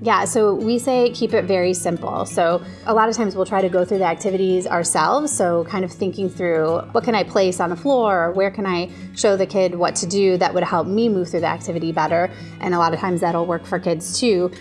Yeah, so we say keep it very simple. So a lot of times we'll try to go through the activities ourselves. So kind of thinking through what can I place on the floor, or where can I show the kid what to do that would help me move through the activity better. And a lot of times that'll work for kids too.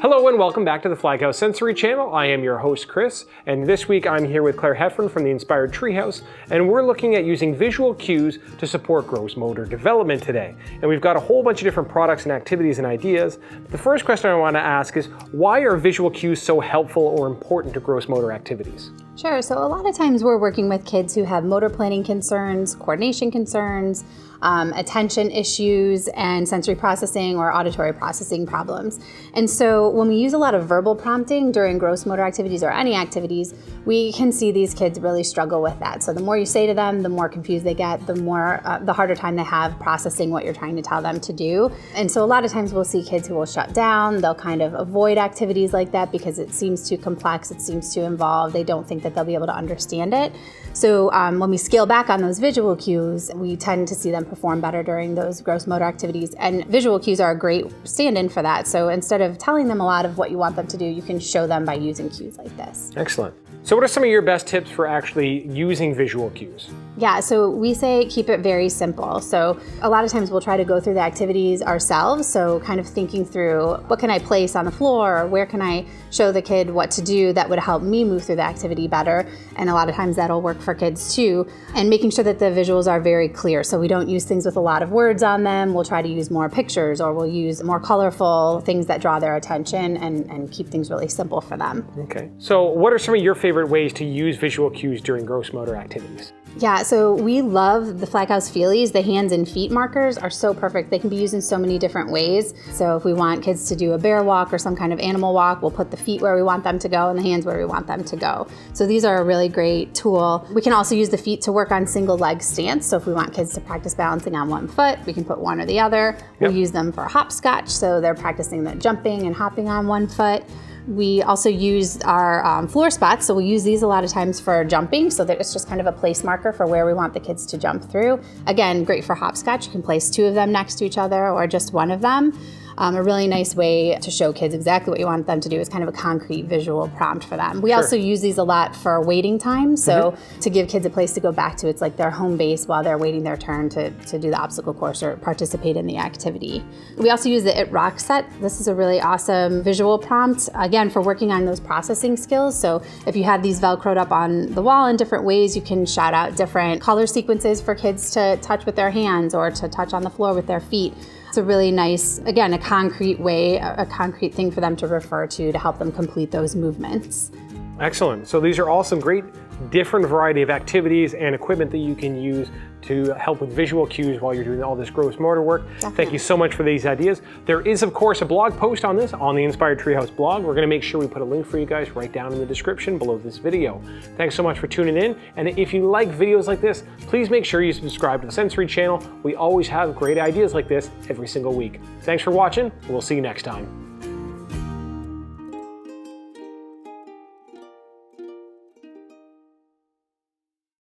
Hello and welcome back to the Flaghouse Sensory Channel. I am your host, Chris, and this week I'm here with Claire Heffron from the Inspired Treehouse, and we're looking at using visual cues to support gross motor development today. And we've got a whole bunch of different products and activities and ideas. The first question I want to ask is, why are visual cues so helpful or important to gross motor activities? Sure, so a lot of times we're working with kids who have motor planning concerns, coordination concerns, attention issues, and sensory processing or auditory processing problems. And so when we use a lot of verbal prompting during gross motor activities or any activities, we can see these kids really struggle with that. So the more you say to them, the more confused they get, the harder time they have processing what you're trying to tell them to do. And so a lot of times we'll see kids who will shut down, they'll kind of avoid activities like that because it seems too complex, it seems too involved, they don't think that they'll be able to understand it. So when we scale back on those visual cues, we tend to see them perform better during those gross motor activities. And visual cues are a great stand-in for that. So instead of telling them a lot of what you want them to do, you can show them by using cues like this. Excellent. So what are some of your best tips for actually using visual cues? Yeah, so we say keep it very simple. So a lot of times we'll try to go through the activities ourselves. So kind of thinking through what can I place on the floor, or where can I show the kid what to do that would help me move through the activity better. And a lot of times that'll work for kids too. And making sure that the visuals are very clear. So we don't use things with a lot of words on them. We'll try to use more pictures, or we'll use more colorful things that draw their attention and keep things really simple for them. Okay. So what are some of your favorite ways to use visual cues during gross motor activities? Yeah, so we love the Flaghouse Feelies. The hands and feet markers are so perfect. They can be used in so many different ways. So if we want kids to do a bear walk or some kind of animal walk, we'll put the feet where we want them to go and the hands where we want them to go. So these are a really great tool. We can also use the feet to work on single leg stance. So if we want kids to practice balancing on one foot, we can put one or the other. We'll use them for hopscotch, so they're practicing the jumping and hopping on one foot. We also use our floor spots, so we'll use these a lot of times for jumping, so that it's just kind of a place marker for where we want the kids to jump through. Again, great for hopscotch. You can place two of them next to each other or just one of them. A really nice way to show kids exactly what you want them to do is kind of a concrete visual prompt for them. We also use these a lot for waiting time, so to give kids a place to go back to. It's like their home base while they're waiting their turn to do the obstacle course or participate in the activity. We also use the It Rock set. This is a really awesome visual prompt, again, for working on those processing skills. So if you have these Velcroed up on the wall in different ways, you can shout out different color sequences for kids to touch with their hands or to touch on the floor with their feet. It's a really nice, again, a concrete way, a concrete thing for them to refer to help them complete those movements. Excellent. So these are all some great different variety of activities and equipment that you can use to help with visual cues while you're doing all this gross motor work. Definitely. Thank you so much for these ideas. There is, of course, a blog post on this on the Inspired Treehouse blog. We're going to make sure we put a link for you guys right down in the description below this video. Thanks so much for tuning in. And if you like videos like this, please make sure you subscribe to the Sensory channel. We always have great ideas like this every single week. Thanks for watching. We'll see you next time.